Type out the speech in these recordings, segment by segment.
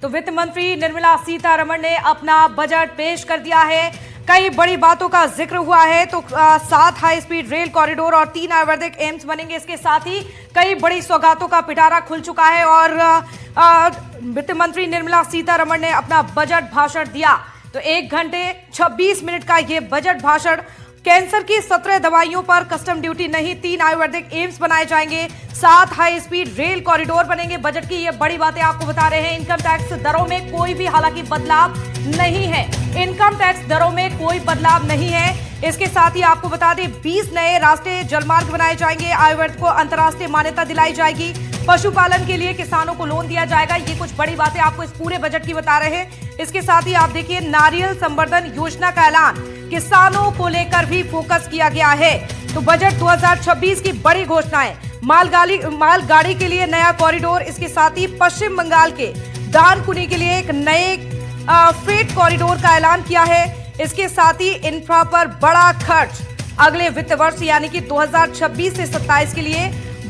तो वित्त मंत्री निर्मला सीतारमण ने अपना बजट पेश कर दिया है। कई बड़ी बातों का जिक्र हुआ है। तो 7 हाई स्पीड रेल कॉरिडोर और 3 आयुर्वेदिक एम्स बनेंगे। इसके साथ ही कई बड़ी सौगातों का पिटारा खुल चुका है और वित्त मंत्री निर्मला सीतारमण ने अपना बजट भाषण दिया। तो 1 घंटे 26 मिनट का ये बजट भाषण। कैंसर की 17 दवाइयों पर कस्टम ड्यूटी नहीं, 3 आयुर्वेदिक एम्स बनाए जाएंगे, 7 हाई स्पीड रेल कॉरिडोर बनेंगे। बजट की ये बड़ी बातें आपको बता रहे हैं। इनकम टैक्स दरों में कोई भी हालांकि बदलाव नहीं है। इनकम टैक्स दरों में कोई बदलाव नहीं है। इसके साथ ही आपको बता दें 20 नए राष्ट्रीय जलमार्ग बनाए जाएंगे। आयुर्वेद को अंतर्राष्ट्रीय मान्यता दिलाई जाएगी। पशुपालन के लिए किसानों को लोन दिया जाएगा। ये कुछ बड़ी बातें आपको इस पूरे बजट की बता रहे हैं। इसके साथ ही आप देखिए नारियल संवर्धन योजना का ऐलान, किसानों को लेकर भी फोकस किया गया है। तो बजट 2026 की बड़ी घोषणाएं, मालगाड़ी के लिए नया कॉरिडोर, इसके साथ ही पश्चिम बंगाल के दानकुनी के लिए एक नए फ्रेट कॉरिडोर का ऐलान किया है। इसके साथ ही इंफ्रा पर बड़ा खर्च अगले वित्त वर्ष यानी कि 2026 से 27 के लिए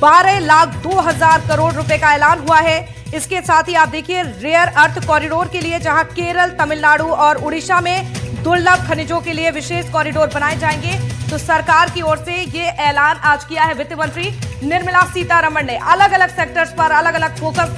12,02,000 करोड़ रुपए का ऐलान हुआ है। इसके साथ ही आप देखिए रेयर अर्थ कॉरिडोर के लिए, जहां केरल, तमिलनाडु और उड़ीसा में दुर्लभ खनिजों के लिए विशेष कॉरिडोर बनाए जाएंगे। तो सरकार की ओर से ये ऐलान आज किया है वित्त मंत्री निर्मला सीतारमण ने। अलग अलग सेक्टर्स पर अलग अलग फोकस।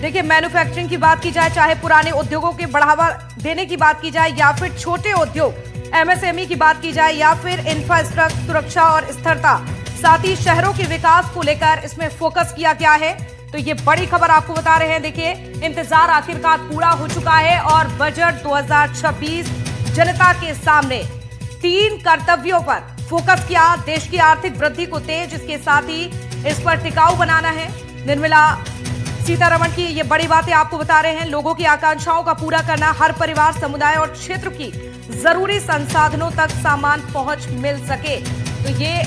देखिए मैन्युफैक्चरिंग की बात की जाए, चाहे पुराने उद्योगों के बढ़ावा देने की बात की जाए, या फिर छोटे उद्योग एमएसएमई की बात की जाए, या फिर इंफ्रास्ट्रक्चर सुरक्षा और स्थिरता, साथ ही शहरों के विकास को लेकर इसमें फोकस किया गया है। तो ये बड़ी खबर आपको बता रहे हैं। देखिए इंतजार आखिरकार पूरा हो चुका है और बजट 2026 जनता के सामने 3 कर्तव्यों पर फोकस किया। देश की आर्थिक वृद्धि को तेज, इसके साथ ही इस पर टिकाऊ बनाना है। निर्मला सीतारमण की ये बड़ी बातें आपको बता रहे हैं। लोगों की आकांक्षाओं का पूरा करना, हर परिवार, समुदाय और क्षेत्र की जरूरी संसाधनों तक सामान पहुंच मिल सके। तो ये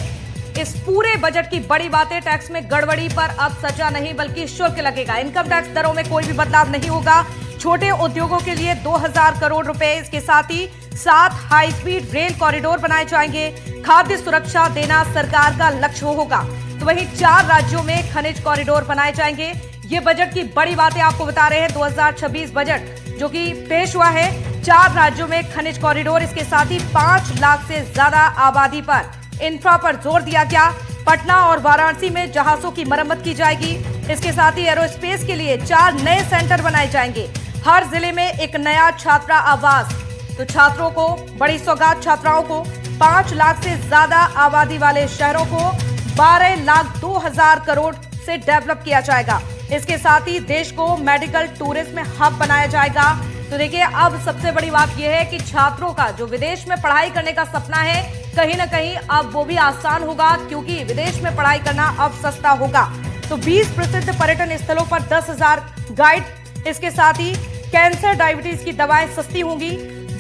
इस पूरे बजट की बड़ी बातें। टैक्स में गड़बड़ी पर अब सजा नहीं बल्कि शुल्क लगेगा। इनकम टैक्स दरों में कोई भी बदलाव नहीं होगा। छोटे उद्योगों के लिए 2,000 करोड़ रुपए, इसके साथ ही 7 हाई स्पीड रेल कॉरिडोर बनाए जाएंगे। खाद्य सुरक्षा देना सरकार का लक्ष्य होगा। तो वहीं 4 राज्यों में खनिज कॉरिडोर बनाए जाएंगे। ये बजट की बड़ी बातें आपको बता रहे हैं। 2026 बजट जो कि पेश हुआ है, 4 राज्यों में खनिज कॉरिडोर, इसके साथ ही 5 लाख से ज्यादा आबादी पर इंफ्रा पर जोर दिया गया। पटना और वाराणसी में जहाजों की मरम्मत की जाएगी। इसके साथ ही एरोस्पेस के लिए 4 नए सेंटर बनाए जाएंगे। हर जिले में एक नया छात्रा आवास। तो छात्रों को बड़ी सौगात, छात्राओं को 5 लाख से ज्यादा आबादी वाले शहरों को 12,02,000 करोड़ से डेवलप किया जाएगा। इसके साथ ही देश को मेडिकल टूरिज्म हब बनाया जाएगा। तो देखिए अब सबसे बड़ी बात यह है कि छात्रों का जो विदेश में पढ़ाई करने का सपना है, कहीं ना कहीं अब वो भी आसान होगा, क्योंकि विदेश में पढ़ाई करना अब सस्ता होगा। तो 20 प्रसिद्ध पर्यटन स्थलों पर 10,000 गाइड। इसके साथ ही कैंसर, डायबिटीज की दवाएं सस्ती होंगी।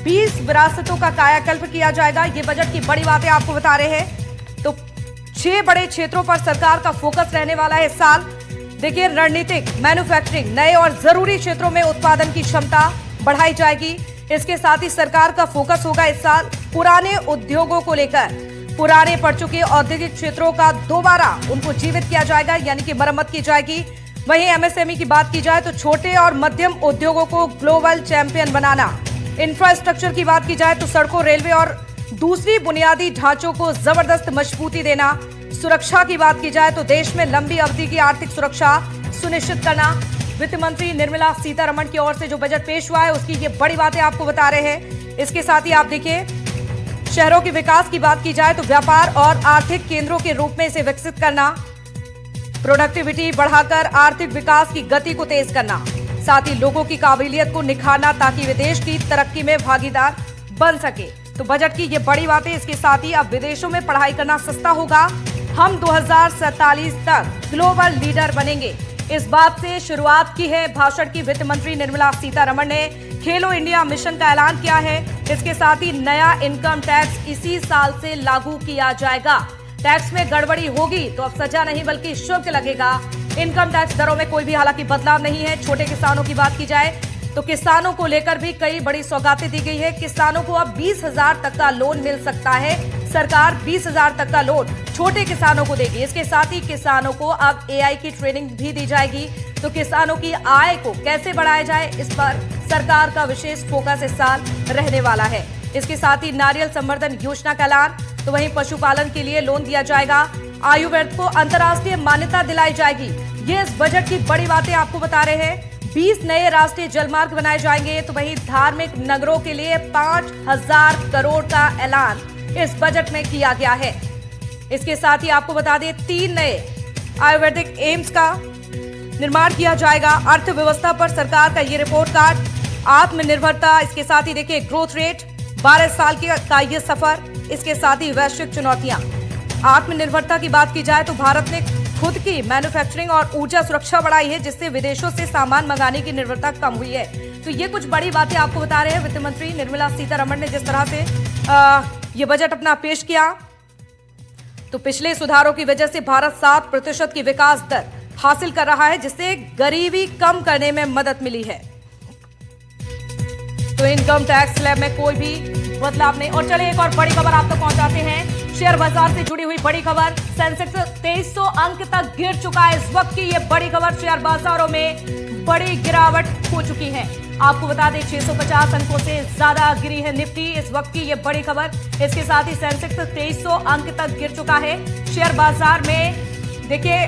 20 विरासतों का कायाकल्प किया जाएगा। ये बजट की बड़ी बातें आपको बता रहे हैं। तो 6 बड़े क्षेत्रों पर सरकार का फोकस रहने वाला है इस साल। देखिए रणनीतिक, मैन्युफैक्चरिंग, नए और जरूरी क्षेत्रों में उत्पादन की क्षमता बढ़ाई जाएगी। इसके साथ ही सरकार का फोकस होगा इस साल पुराने उद्योगों को लेकर। पुराने पड़ चुके औद्योगिक क्षेत्रों का दोबारा उनको जीवित किया जाएगा, यानी कि मरम्मत की जाएगी। वहीं एमएसएमई की बात की जाए तो छोटे और मध्यम उद्योगों को ग्लोबल चैंपियन बनाना। इंफ्रास्ट्रक्चर की बात की जाए तो सड़कों, रेलवे और दूसरी बुनियादी ढांचों को जबरदस्त मजबूती देना। सुरक्षा की बात की जाए तो देश में लंबी अवधि की आर्थिक सुरक्षा सुनिश्चित करना। वित्त मंत्री निर्मला सीतारमण की ओर से जो बजट पेश हुआ है उसकी ये बड़ी बातें आपको बता रहे हैं। इसके साथ ही आप देखिए शहरों के विकास की बात की जाए तो व्यापार और आर्थिक केंद्रों के रूप में इसे विकसित करना, प्रोडक्टिविटी बढ़ाकर आर्थिक विकास की गति को तेज करना, साथ ही लोगों की काबिलियत को निखारना ताकि वे देश की तरक्की में भागीदार बन सके। तो बजट की ये बड़ी बातें। इसके साथ ही अब विदेशों में पढ़ाई करना सस्ता होगा। हम 2047 तक ग्लोबल लीडर बनेंगे। इस बात से शुरुआत की है भाषण की वित्त मंत्री निर्मला सीतारमण ने। खेलो इंडिया मिशन का ऐलान किया है। इसके साथ ही नया इनकम टैक्स इसी साल से लागू किया जाएगा। टैक्स में गड़बड़ी होगी तो अब सजा नहीं बल्कि शुल्क लगेगा। इनकम टैक्स दरों में कोई भी हालांकि बदलाव नहीं है। छोटे किसानों की बात की जाए तो किसानों को लेकर भी कई बड़ी सौगातें दी गई है। किसानों को अब 20,000 तक का लोन मिल सकता है सरकार 20,000 तक का लोन छोटे किसानों को देगी। इसके साथ ही किसानों को अब एआई की ट्रेनिंग भी दी जाएगी। तो किसानों की आय को कैसे बढ़ाया जाए, इस पर सरकार का विशेष फोकस इस साल रहने वाला है। इसके साथ ही नारियल संवर्धन योजना का ऐलान, तो वहीं पशुपालन के लिए लोन दिया जाएगा। आयुर्वेद को अंतर्राष्ट्रीय मान्यता दिलाई जाएगी। ये इस बजट की बड़ी बातें आपको बता रहे हैं। 20 नए राष्ट्रीय जलमार्ग बनाए जाएंगे। तो वहीं धार्मिक नगरों के लिए 5,000 करोड़ का ऐलान इस बजट में किया गया है। इसके साथ ही आपको बता दें 3 नए आयुर्वेदिक एम्स का निर्माण किया जाएगा। अर्थव्यवस्था पर सरकार का ये रिपोर्ट कार्ड, आत्मनिर्भरता, इसके साथ ही देखिए ग्रोथ रेट, 12 साल का ये सफर, इसके साथ ही वैश्विक चुनौतियां। आत्मनिर्भरता की बात की जाए तो भारत ने खुद की मैन्युफैक्चरिंग और ऊर्जा सुरक्षा बढ़ाई है, जिससे विदेशों से सामान मंगाने की निर्भरता कम हुई है। तो ये कुछ बड़ी बातें आपको बता रहे हैं वित्त मंत्री निर्मला सीतारमण ने जिस तरह से ये बजट अपना पेश किया। तो पिछले सुधारों की वजह से भारत 7% की विकास दर हासिल कर रहा है, जिससे गरीबी कम करने में मदद मिली है। तो इनकम टैक्स स्लैब में कोई भी बदलाव नहीं। और चलिए एक और बड़ी खबर आप तक पहुंचाते हैं। शेयर बाजार से जुड़ी हुई बड़ी खबर, सेंसेक्स 2300 अंक तक गिर चुका है। इस वक्त की ये बड़ी खबर, शेयर बाजारों में बड़ी गिरावट हो चुकी है। आपको बता दें 650 अंकों से ज्यादा गिरी है निफ्टी, इस वक्त की ये बड़ी खबर। इसके साथ ही सेंसेक्स 2300 अंक तक गिर चुका है। शेयर बाजार में देखिए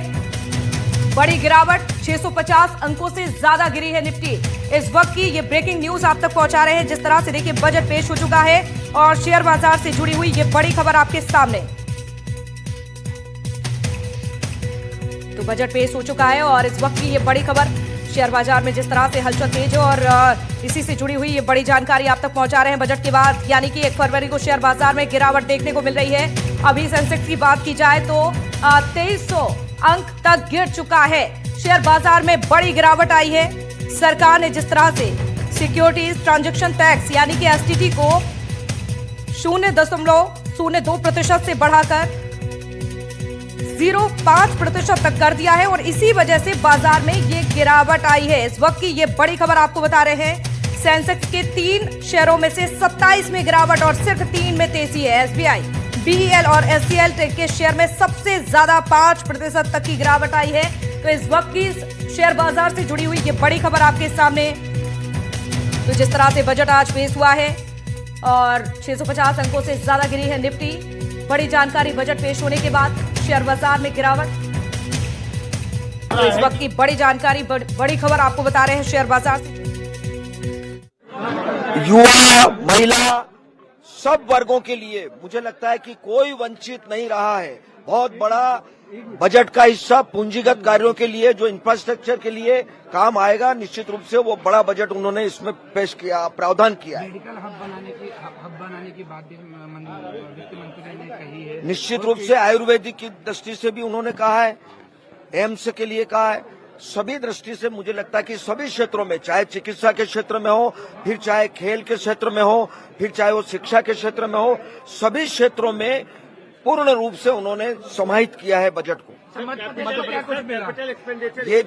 बड़ी गिरावट, 650 अंकों से ज्यादा गिरी है निफ्टी। इस वक्त की ये ब्रेकिंग न्यूज आप तक पहुंचा रहे हैं। जिस तरह से देखिए बजट पेश हो चुका है और शेयर बाजार से जुड़ी हुई ये बड़ी खबर आपके सामने। तो बजट पेश हो चुका है और इस वक्त की ये बड़ी खबर, शेयर बाजार में जिस तरह से हलचल तेज है और इसी से जुड़ी हुई ये बड़ी जानकारी आप तक पहुंचा रहे हैं बजट के बाद, यानी कि 1 फरवरी को शेयर बाजार में गिरावट देखने को मिल रही है। अभी सेंसेक्स की बात की जाए तो 2300 अंक तक गिर चुका है। शेयर बाजार में बड़ी गिरावट आई है। सरकार ने जिस तरह से सिक्योरिटीज ट्रांजैक्शन टैक्स यानी कि एसटीटी को 0.02% से बढ़ाकर 0.5% तक कर दिया है और इसी वजह से बाजार में ये गिरावट आई है। इस वक्त की ये बड़ी खबर आपको बता रहे हैं। सेंसेक्स के 3 शेयरों में से 27 में गिरावट और सिर्फ 3 में तेजी है। एसबीआई, बीईएल और एचसीएल के शेयर में सबसे ज्यादा 5% तक की गिरावट आई है। तो इस वक्त की शेयर बाजार से जुड़ी हुई ये बड़ी खबर आपके सामने। तो जिस तरह से बजट आज पेश हुआ है और 650 अंकों से ज्यादा गिरी है निफ्टी। बड़ी जानकारी बजट पेश होने के बाद शेयर बाजार में गिरावट। तो इस वक्त की बड़ी जानकारी, बड़ी खबर आपको बता रहे हैं शेयर बाजार से। युवा, महिला, सब वर्गों के लिए मुझे लगता है कि कोई वंचित नहीं रहा है। बहुत बड़ा बजट का हिस्सा पूंजीगत कार्यों के लिए, जो इंफ्रास्ट्रक्चर के लिए काम आएगा, निश्चित रूप से वो बड़ा बजट उन्होंने इसमें पेश किया, प्रावधान किया है। मेडिकल हब बनाने की बात भी वित्त मंत्री ने कही है। निश्चित रूप से आयुर्वेदिक की दृष्टि से भी उन्होंने कहा है, एम्स के लिए कहा है। सभी दृष्टि से मुझे लगता है कि सभी क्षेत्रों में, चाहे चिकित्सा के क्षेत्र में हो, फिर चाहे खेल के क्षेत्र में हो, फिर चाहे वो शिक्षा के क्षेत्र में हो, सभी क्षेत्रों में पूर्ण रूप से उन्होंने समाहित किया है बजट को। ये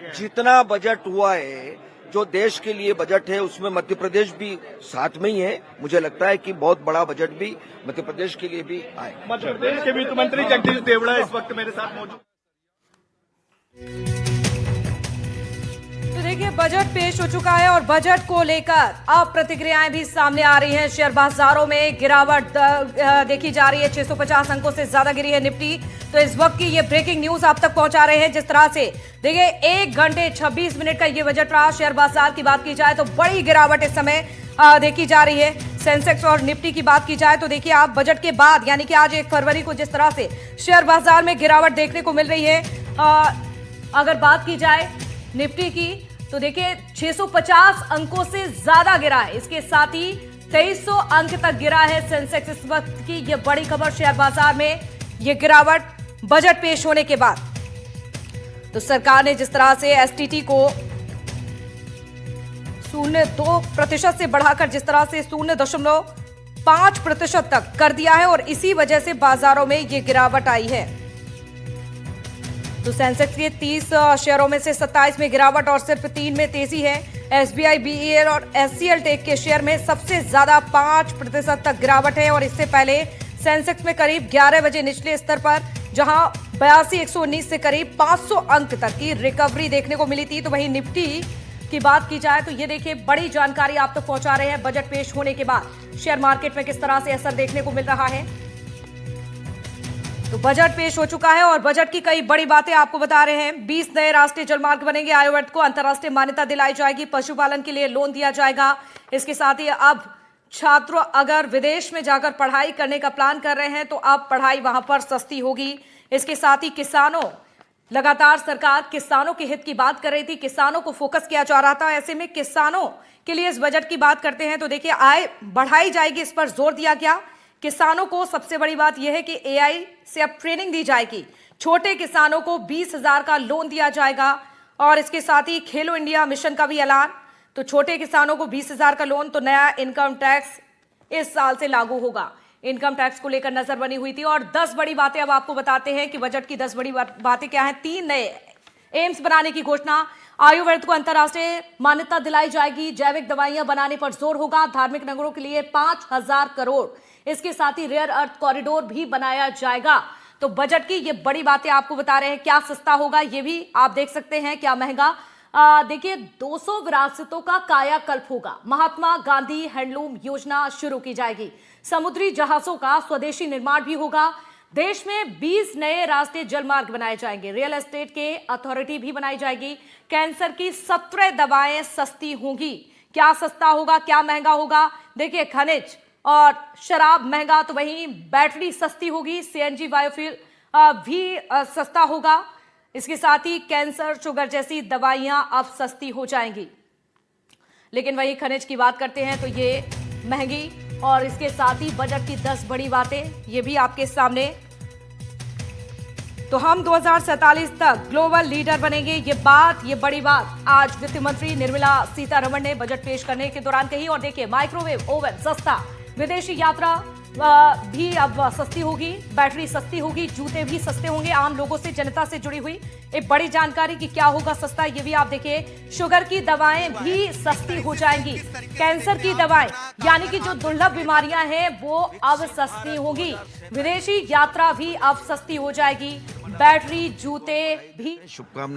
जितना बजट हुआ है, जो देश के लिए बजट है, उसमें मध्य प्रदेश भी साथ में ही है। मुझे लगता है कि बहुत बड़ा बजट भी मध्य प्रदेश के लिए भी आए। मध्य प्रदेश के वित्त मंत्री जगदीश देवड़ा इस वक्त मेरे साथ मौजूद। तो देखिए बजट पेश हो चुका है और बजट को लेकर अब प्रतिक्रियाएं भी सामने आ रही हैं। शेयर बाजारों में गिरावट देखी जा रही है। 650 अंकों से ज्यादा गिरी है निफ्टी। तो इस वक्त की ये ब्रेकिंग न्यूज आप तक पहुंचा रहे हैं। जिस तरह से देखिए 1 घंटे 26 मिनट का ये बजट रहा। शेयर बाजार की बात की जाए तो बड़ी गिरावट इस समय देखी जा रही है। सेंसेक्स और निफ्टी की बात की जाए तो देखिए आप बजट के बाद यानी कि आज 1 फरवरी को जिस तरह से शेयर बाजार में गिरावट देखने को मिल रही है। अगर बात की जाए निफ्टी की तो देखिए 650 अंकों से ज्यादा गिरा है। इसके साथ ही 2300 अंक तक गिरा है सेंसेक्स। इस वक्त की ये बड़ी खबर, शेयर बाजार में ये गिरावट बजट पेश होने के बाद। तो सरकार ने जिस तरह से एसटीटी को 0.2% से बढ़ाकर जिस तरह से 0.5% तक कर दिया है और इसी वजह से बाजारों में ये गिरावट आई है। तो सेंसेक्स के 30 शेयरों में से 27 में गिरावट और सिर्फ 3 में तेजी है। एसबीआई, बीईएल और एचसीएल टेक के शेयर में सबसे ज्यादा 5% तक गिरावट है और इससे पहले सेंसेक्स में करीब 11 बजे निचले स्तर पर जहां 82,119 से करीब 500 अंक तक की रिकवरी देखने को मिली थी। तो वहीं निफ्टी की बात की जाए तो ये देखिए बड़ी जानकारी आप तक पहुंचा रहे हैं बजट पेश होने के बाद शेयर मार्केट में किस तरह से असर देखने को मिल रहा है। तो बजट पेश हो चुका है और बजट की कई बड़ी बातें आपको बता रहे हैं। 20 नए राष्ट्रीय जलमार्ग बनेंगे, आयुर्वेद को अंतर्राष्ट्रीय मान्यता दिलाई जाएगी, पशुपालन के लिए लोन दिया जाएगा। इसके साथ ही अब छात्र अगर विदेश में जाकर पढ़ाई करने का प्लान कर रहे हैं तो अब पढ़ाई वहां पर सस्ती होगी। इसके साथ ही किसानों, लगातार सरकार किसानों के हित की बात कर रही थी, किसानों को फोकस किया जा रहा था। ऐसे में किसानों के लिए इस बजट की बात करते हैं तो देखिए आय बढ़ाई जाएगी, इस पर जोर दिया गया। किसानों को सबसे बड़ी बात यह है कि एआई से अब ट्रेनिंग दी जाएगी। छोटे किसानों को 20,000 का लोन दिया जाएगा और इसके साथ ही खेलो इंडिया मिशन का भी ऐलान। तो छोटे किसानों को 20,000 का लोन। तो नया इनकम टैक्स इस साल से लागू होगा। इनकम टैक्स को लेकर नजर बनी हुई थी। और 10 बड़ी बातें अब आपको बताते हैं कि बजट की 10 बड़ी बातें क्या हैं। 3 नए एम्स बनाने की घोषणा, आयुर्वेद को अंतर्राष्ट्रीय मान्यता दिलाई जाएगी, जैविक दवाइयां बनाने पर जोर होगा, धार्मिक नगरों के लिए 5,000 करोड़, इसके साथ ही रेयर अर्थ कॉरिडोर भी बनाया जाएगा। तो बजट की ये बड़ी बातें आपको बता रहे हैं। क्या सस्ता होगा ये भी आप देख सकते हैं, क्या महंगा। देखिए 200 विरासतों का कायाकल्प होगा। महात्मा गांधी हैंडलूम योजना शुरू की जाएगी। समुद्री जहाजों का स्वदेशी निर्माण भी होगा। देश में 20 नए राष्ट्रीय जलमार्ग बनाए जाएंगे। रियल एस्टेट के अथॉरिटी भी बनाई जाएगी। कैंसर की 17 दवाएं सस्ती होंगी। क्या सस्ता होगा, क्या महंगा होगा। देखिए खनिज और शराब महंगा तो वहीं बैटरी सस्ती होगी। सीएनजी बायोफ्यूल भी सस्ता होगा। इसके साथ ही कैंसर, शुगर जैसी दवाइयां अब सस्ती हो जाएंगी। लेकिन वही खनिज की बात करते हैं तो ये महंगी। और इसके साथ ही बजट की 10 बड़ी बातें ये भी आपके सामने। तो हम 2047 तक ग्लोबल लीडर बनेंगे, ये बड़ी बात आज वित्त मंत्री निर्मला सीतारमण ने बजट पेश करने के दौरान कही। और देखिए माइक्रोवेव ओवन सस्ता, विदेशी यात्रा भी अब सस्ती होगी, बैटरी सस्ती होगी, जूते भी सस्ते होंगे। आम लोगों से, जनता से जुड़ी हुई एक बड़ी जानकारी कि क्या होगा सस्ता, ये भी आप देखिए। शुगर की दवाएं भी सस्ती हो जाएंगी। कैंसर की दवाएं यानी कि जो दुर्लभ बीमारियां हैं वो अब सस्ती होंगी। विदेशी यात्रा भी अब सस्ती हो जाएगी। बैटरी, जूते भी। शुभकामनाएं।